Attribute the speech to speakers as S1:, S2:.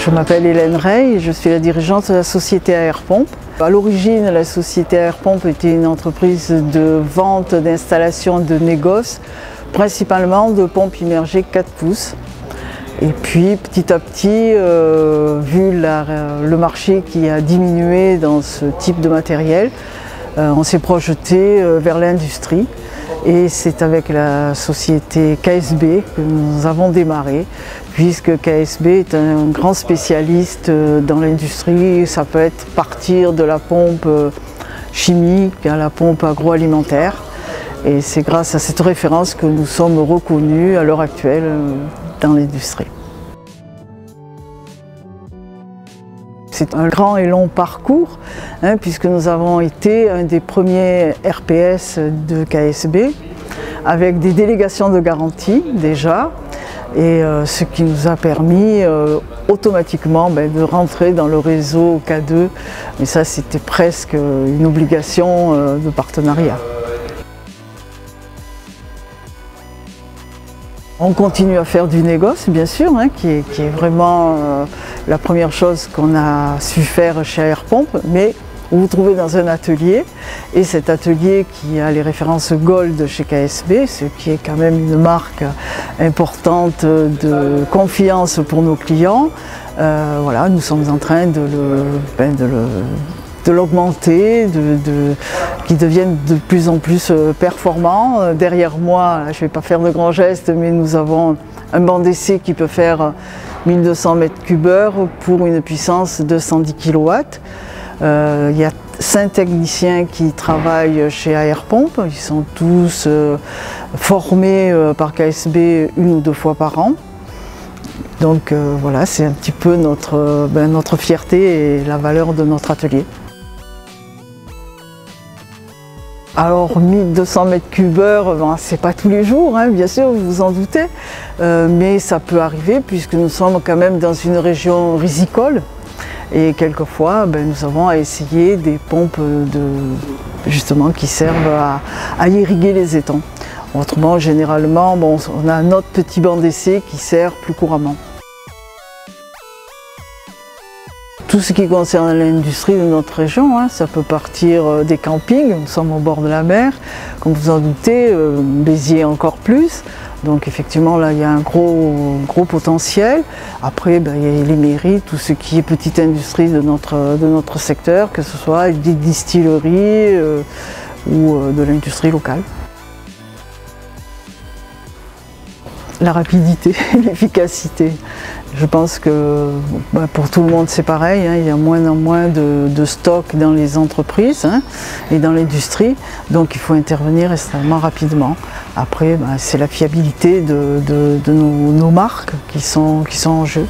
S1: Je m'appelle Hélène Rey et je suis la dirigeante de la société AR Pompe. À l'origine, la société AR Pompe était une entreprise de vente, d'installation, de négoce, principalement de pompes immergées 4 pouces. Et puis petit à petit, vu le marché qui a diminué dans ce type de matériel, on s'est projeté vers l'industrie. Et c'est avec la société KSB que nous avons démarré, puisque KSB est un grand spécialiste dans l'industrie. Ça peut être partir de la pompe chimique à la pompe agroalimentaire. Et c'est grâce à cette référence que nous sommes reconnus à l'heure actuelle dans l'industrie. C'est un grand et long parcours, puisque nous avons été un des premiers RPS de KSB, avec des délégations de garantie déjà, et ce qui nous a permis automatiquement de rentrer dans le réseau K2, mais ça c'était presque une obligation de partenariat. On continue à faire du négoce, bien sûr, qui est vraiment la première chose qu'on a su faire chez AR Pompe, mais vous vous trouvez dans un atelier, et cet atelier qui a les références Gold chez KSB, ce qui est quand même une marque importante de confiance pour nos clients. Voilà, nous sommes en train de l'augmenter, qu'il devienne de plus en plus performant. Derrière moi, je ne vais pas faire de grands gestes, mais nous avons un banc d'essai qui peut faire 1200 m3 pour une puissance de 110 kW. Il y a 5 techniciens qui travaillent chez AR Pompe. Ils sont tous formés par KSB 1 ou 2 fois par an. Donc voilà, c'est un petit peu notre fierté et la valeur de notre atelier. Alors 1200 m3, c'est pas tous les jours, bien sûr, vous vous en doutez, mais ça peut arriver puisque nous sommes quand même dans une région risicole et quelquefois nous avons à essayer des pompes justement qui servent à irriguer les étangs. Autrement, généralement, on a notre petit banc d'essai qui sert plus couramment. Tout ce qui concerne l'industrie de notre région, ça peut partir des campings, nous sommes au bord de la mer, comme vous en doutez, Béziers encore plus. Donc effectivement là il y a un gros potentiel. Après il y a les mairies, tout ce qui est petite industrie de notre secteur, que ce soit des distilleries ou de l'industrie locale. La rapidité, l'efficacité. Je pense que pour tout le monde c'est pareil, il y a moins en moins de stock dans les entreprises et dans l'industrie, donc il faut intervenir extrêmement rapidement. Après, c'est la fiabilité de nos marques qui sont en jeu.